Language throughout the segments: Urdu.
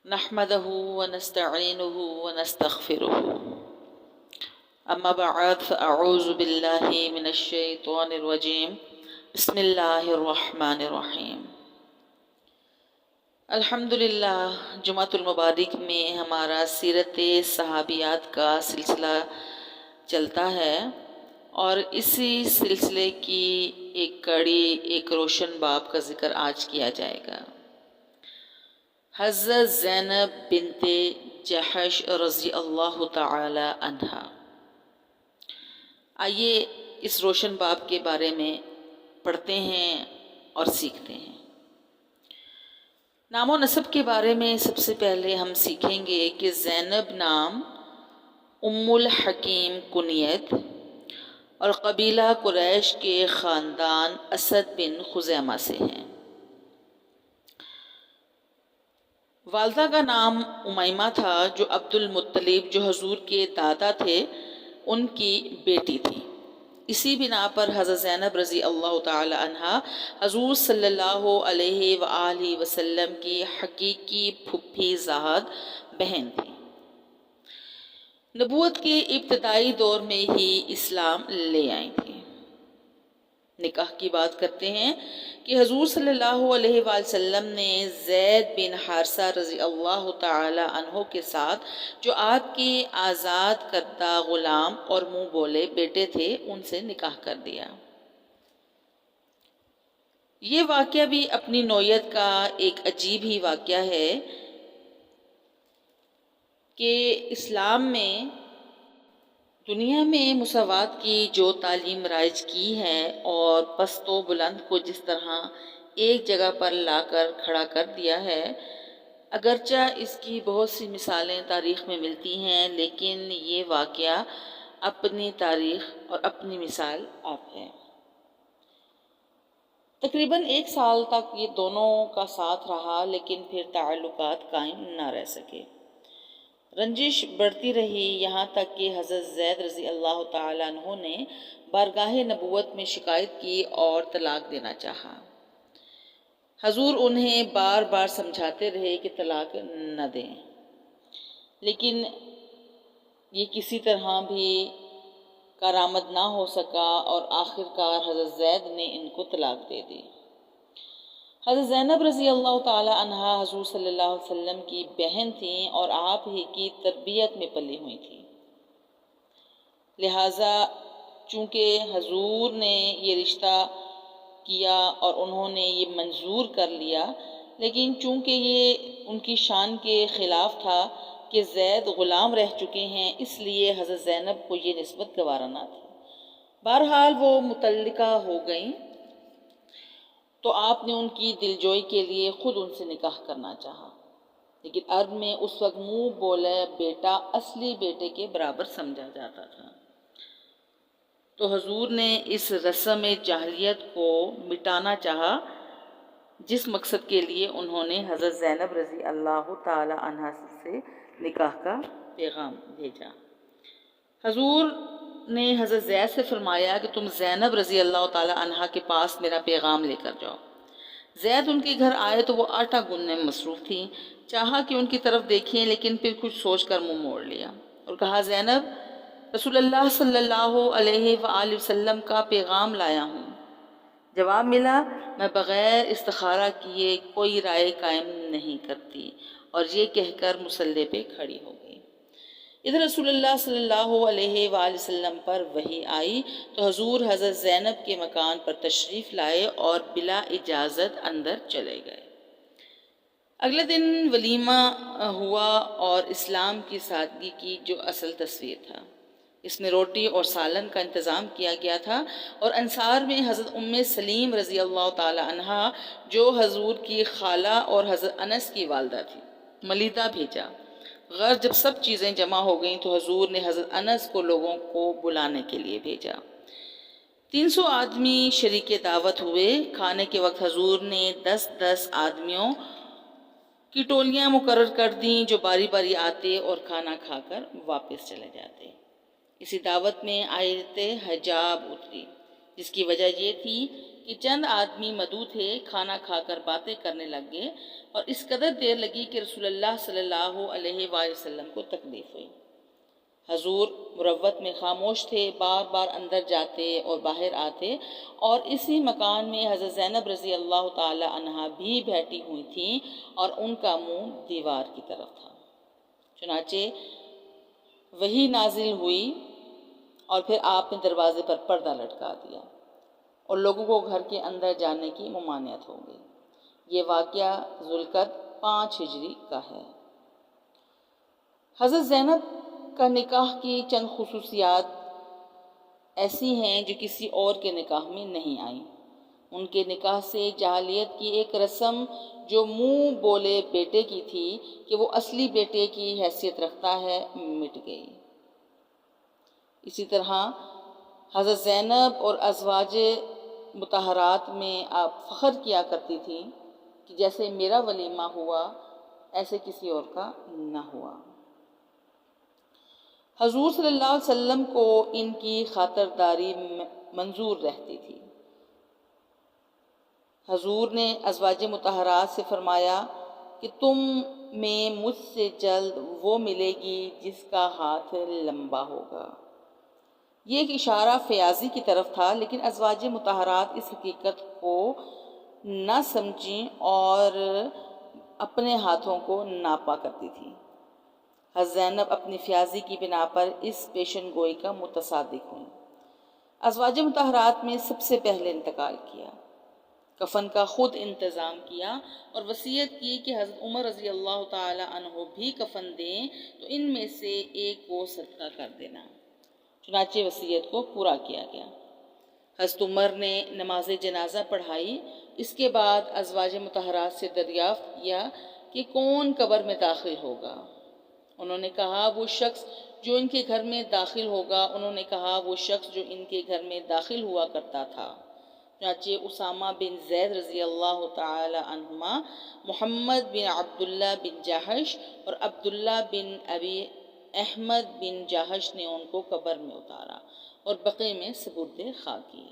نحمده ونستعينه ونستغفره اما بعد فاعوذ باللہ من الشیطان الرجیم بسم اللہ الرحمن الرحیم۔ الحمدللہ جمعۃ المبارک میں ہمارا سیرت صحابیات کا سلسلہ چلتا ہے اور اسی سلسلے کی ایک کڑی، ایک روشن باب کا ذکر آج کیا جائے گا۔ حضرت زینب بنت جحش رضی اللہ تعالی عنہا۔ آئیے اس روشن باب کے بارے میں پڑھتے ہیں اور سیکھتے ہیں۔ نام و نسب کے بارے میں سب سے پہلے ہم سیکھیں گے کہ زینب نام ام الحکیم کنیت اور قبیلہ قریش کے خاندان اسد بن خزیمہ سے ہیں۔ والدہ کا نام امیمہ تھا جو عبد المطلب جو حضور کے دادا تھے ان کی بیٹی تھی۔ اسی بنا پر حضرت زینب رضی اللہ تعالی عنہا حضور صلی اللہ علیہ وآلہ وسلم کی حقیقی پھوپھی زاہد بہن تھی۔ نبوت کے ابتدائی دور میں ہی اسلام لے آئی تھی۔ نکاح کی بات کرتے ہیں کہ حضور صلی اللہ علیہ وآلہ وسلم نے زید بن حارثہ رضی اللہ تعالی عنہ کے ساتھ جو آپ کے آزاد کردہ غلام اور منہ بولے بیٹے تھے ان سے نکاح کر دیا۔ یہ واقعہ بھی اپنی نوعیت کا ایک عجیب ہی واقعہ ہے کہ اسلام میں دنیا میں مساوات کی جو تعلیم رائج کی ہے اور پست و بلند کو جس طرح ایک جگہ پر لا کر کھڑا کر دیا ہے، اگرچہ اس کی بہت سی مثالیں تاریخ میں ملتی ہیں، لیکن یہ واقعہ اپنی تاریخ اور اپنی مثال آپ ہے۔ تقریباً 1 سال تک یہ دونوں کا ساتھ رہا، لیکن پھر تعلقات قائم نہ رہ سکے۔ رنجش بڑھتی رہی، یہاں تک کہ حضرت زید رضی اللہ تعالیٰ عنہ نے بارگاہ نبوت میں شکایت کی اور طلاق دینا چاہا۔ حضور انہیں بار بار سمجھاتے رہے کہ طلاق نہ دیں، لیکن یہ کسی طرح بھی کارآمد نہ ہو سکا اور آخرکار حضرت زید نے ان کو طلاق دے دی۔ حضرت زینب رضی اللہ تعالی عنہا حضور صلی اللہ علیہ وسلم کی بہن تھیں اور آپ ہی کی تربیت میں پلی ہوئی تھیں، لہٰذا چونکہ حضور نے یہ رشتہ کیا اور انہوں نے یہ منظور کر لیا، لیکن چونکہ یہ ان کی شان کے خلاف تھا کہ زید غلام رہ چکے ہیں، اس لیے حضرت زینب کو یہ نسبت گوارا نہ تھی۔ بہرحال وہ متعلقہ ہو گئیں تو آپ نے ان کی دلجوئی کے لیے خود ان سے نکاح کرنا چاہا، لیکن عرب میں اس وقت منہ بولے بیٹا اصلی بیٹے کے برابر سمجھا جاتا تھا، تو حضور نے اس رسم جاہلیت کو مٹانا چاہا، جس مقصد کے لیے انہوں نے حضرت زینب رضی اللہ تعالی عنہا سے نکاح کا پیغام بھیجا۔ حضور نے حضرت زید سے فرمایا کہ تم زینب رضی اللہ تعالی عنہا کے پاس میرا پیغام لے کر جاؤ۔ زید ان کے گھر آئے تو وہ آٹا گوننے میں مصروف تھیں، چاہا کہ ان کی طرف دیکھیں، لیکن پھر کچھ سوچ کر منہ موڑ لیا اور کہا زینب، رسول اللہ صلی اللہ علیہ وآلہ وسلم کا پیغام لایا ہوں۔ جواب ملا، میں بغیر استخارہ کیے کوئی رائے قائم نہیں کرتی، اور یہ کہہ کر مصلی پہ کھڑی ہو گئی۔ ادھر رسول اللہ صلی اللہ علیہ وآلہ وسلم پر وحی آئی تو حضور حضرت زینب کے مکان پر تشریف لائے اور بلا اجازت اندر چلے گئے۔ اگلے دن ولیمہ ہوا اور اسلام کی سادگی کی جو اصل تصویر تھا، اس میں روٹی اور سالن کا انتظام کیا گیا تھا، اور انصار میں حضرت ام سلیم رضی اللہ تعالی عنہا جو حضور کی خالہ اور حضرت انس کی والدہ تھی، ملیدہ بھیجا۔ غرض جب سب چیزیں جمع ہو گئیں تو حضور نے حضرت انس کو لوگوں کو بلانے کے لیے بھیجا۔ 300 آدمی شریک دعوت ہوئے۔ کھانے کے وقت حضور نے 10 آدمیوں کی ٹولیاں مقرر کر دیں جو باری باری آتے اور کھانا کھا کر واپس چلے جاتے۔ اسی دعوت میں آیت حجاب اتری، جس کی وجہ یہ تھی کہ چند آدمی مدعو تھے کھانا کھا کر باتیں کرنے لگ گئے اور اس قدر دیر لگی کہ رسول اللہ صلی اللہ علیہ وآلہ وسلم کو تکلیف ہوئی۔ حضور مروت میں خاموش تھے، بار بار اندر جاتے اور باہر آتے، اور اسی مکان میں حضرت زینب رضی اللہ تعالی عنہا بھی بیٹھی ہوئی تھیں اور ان کا منہ دیوار کی طرف تھا۔ چنانچہ وحی نازل ہوئی اور پھر آپ نے دروازے پر پردہ لٹکا دیا اور لوگوں کو گھر کے اندر جانے کی ممانعت ہو گئی۔ یہ واقعہ ذوالقعدہ 5 ہجری کا ہے۔ حضرت زینب کا نکاح کی چند خصوصیات ایسی ہیں جو کسی اور کے نکاح میں نہیں آئیں۔ ان کے نکاح سے جاہلیت کی ایک رسم جو منہ بولے بیٹے کی تھی کہ وہ اصلی بیٹے کی حیثیت رکھتا ہے، مٹ گئی۔ اسی طرح حضرت زینب اور ازواج مطہرات میں آپ فخر کیا کرتی تھیں کہ جیسے میرا ولیمہ ہوا ایسے کسی اور کا نہ ہوا۔ حضور صلی اللہ علیہ وسلم کو ان کی خاطرداری منظور رہتی تھی۔ حضور نے ازواج مطہرات سے فرمایا کہ تم میں مجھ سے جلد وہ ملے گی جس کا ہاتھ لمبا ہوگا۔ یہ ایک اشارہ فیاضی کی طرف تھا، لیکن ازواج مطہرات اس حقیقت کو نہ سمجھیں اور اپنے ہاتھوں کو ناپا کرتی تھیں۔ حضرت زینب اپنی فیاضی کی بنا پر اس پیشن گوئی کا متصادق ہوئیں۔ ازواج مطہرات میں سب سے پہلے انتقال کیا، کفن کا خود انتظام کیا اور وصیت کی کہ حضرت عمر رضی اللہ تعالی عنہ بھی کفن دیں تو ان میں سے ایک کو صدقہ کر دینا۔ چنانچہ وصیت کو پورا کیا گیا۔ حضرت عمر نے نماز جنازہ پڑھائی۔ اس کے بعد ازواج مطہرات سے دریافت کیا کہ کون قبر میں داخل ہوگا۔ انہوں نے کہا وہ شخص جو ان کے گھر میں داخل ہوگا۔ انہوں نے کہا وہ شخص جو ان کے گھر میں داخل ہوا کرتا تھا۔ چنانچہ اسامہ بن زید رضی اللہ تعالی عنہما، محمد بن عبداللہ بن جاحش اور عبداللہ بن ابی احمد بن جاحش نے ان کو قبر میں اتارا اور بقیع میں سپرد خاک کیے۔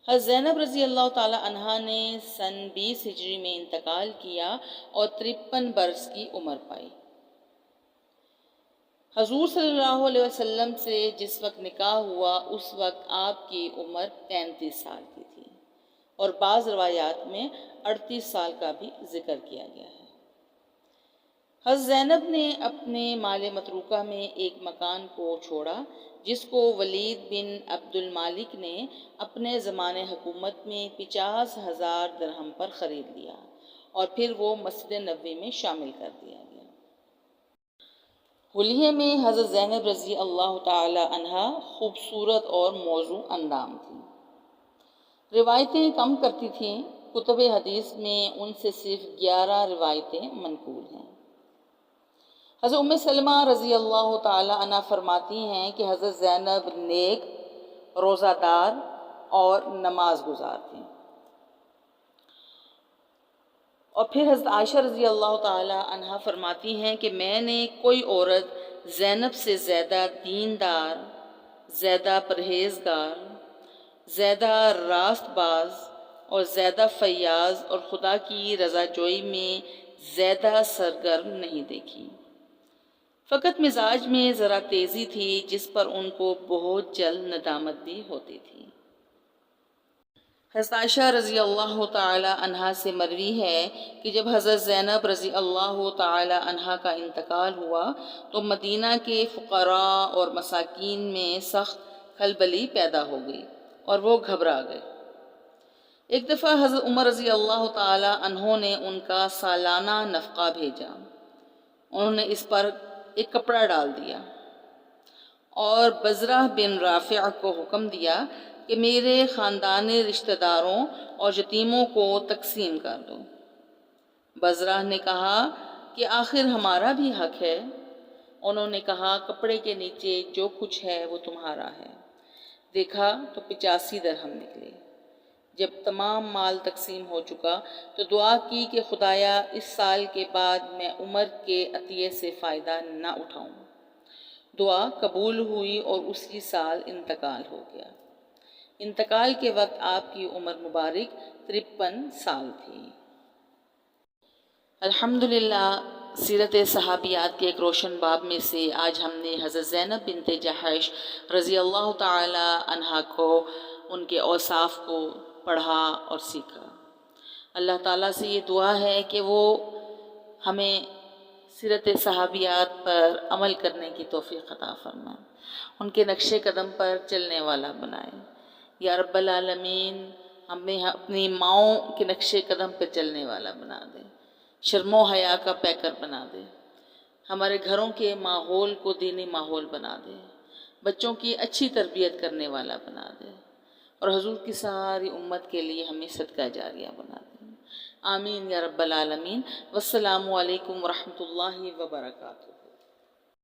حضرت زینب رضی اللہ تعالی عنہا نے سن 20 ہجری میں انتقال کیا اور 53 برس کی عمر پائی۔ حضور صلی اللہ علیہ وسلم سے جس وقت نکاح ہوا اس وقت آپ کی عمر 35 سال کی تھی اور بعض روایات میں 38 سال کا بھی ذکر کیا گیا ہے۔ حضرت زینب نے اپنے مال متروکہ میں ایک مکان کو چھوڑا جس کو ولید بن عبد المالک نے اپنے زمان حکومت میں 50,000 درہم پر خرید لیا اور پھر وہ مسجد نبوی میں شامل کر دیا گیا۔ حلیے میں حضرت زینب رضی اللہ تعالی عنہا خوبصورت اور موزوں اندام تھی۔ روایتیں کم کرتی تھیں۔ کتب حدیث میں ان سے صرف 11 روایتیں منقول ہیں۔ حضرت ام سلمہ رضی اللہ تعالی عنہ فرماتی ہیں کہ حضرت زینب نیک، روزہ دار اور نماز گزار تھیں۔ اور پھر حضرت عائشہ رضی اللہ تعالی عنہ فرماتی ہیں کہ میں نے کوئی عورت زینب سے زیادہ دیندار، زیادہ پرہیزگار، زیادہ راست باز اور زیادہ فیاض اور خدا کی رضا جوئی میں زیادہ سرگرم نہیں دیکھی۔ فقط مزاج میں ذرا تیزی تھی جس پر ان کو بہت جلد ندامت بھی ہوتی تھی۔ حضرت عائشہ رضی اللہ تعالی عنہا سے مروی ہے کہ جب حضرت زینب رضی اللہ تعالی عنہا کا انتقال ہوا تو مدینہ کے فقراء اور مساکین میں سخت کھلبلی پیدا ہو گئی اور وہ گھبرا گئے۔ ایک دفعہ حضرت عمر رضی اللہ تعالی عنہ نے ان کا سالانہ نفقہ بھیجا۔ انہوں نے اس پر ایک کپڑا ڈال دیا اور بزرہ بن رافع کو حکم دیا کہ میرے خاندانی رشتہ داروں اور یتیموں کو تقسیم کر دو۔ بزرہ نے کہا کہ آخر ہمارا بھی حق ہے۔ انہوں نے کہا کپڑے کے نیچے جو کچھ ہے وہ تمہارا ہے۔ دیکھا تو 85 درہم نکلے۔ جب تمام مال تقسیم ہو چکا تو دعا کی کہ خدایا اس سال کے بعد میں عمر کے عطیے سے فائدہ نہ اٹھاؤں۔ دعا قبول ہوئی اور اسی سال انتقال ہو گیا۔ انتقال کے وقت آپ کی عمر مبارک 53 سال تھی۔ الحمدللہ، سیرت صحابیات کے ایک روشن باب میں سے آج ہم نے حضرت زینب بنت جحش رضی اللہ تعالی عنہا کو، ان کے اوصاف کو پڑھا اور سیکھا۔ اللہ تعالیٰ سے یہ دعا ہے کہ وہ ہمیں سیرت صحابیات پر عمل کرنے کی توفیق عطا فرمائے، ان کے نقش قدم پر چلنے والا بنائے۔ یا رب العالمین، ہمیں اپنی ماؤں کے نقش قدم پر چلنے والا بنا دے، شرم و حیا کا پیکر بنا دے، ہمارے گھروں کے ماحول کو دینی ماحول بنا دے، بچوں کی اچھی تربیت کرنے والا بنا دے، اور حضور کی ساری امت کے لیے ہمیں صدقہ جاریہ بنا دے۔ آمین یا رب العالمین۔ والسلام علیکم ورحمۃ اللہ وبرکاتہ۔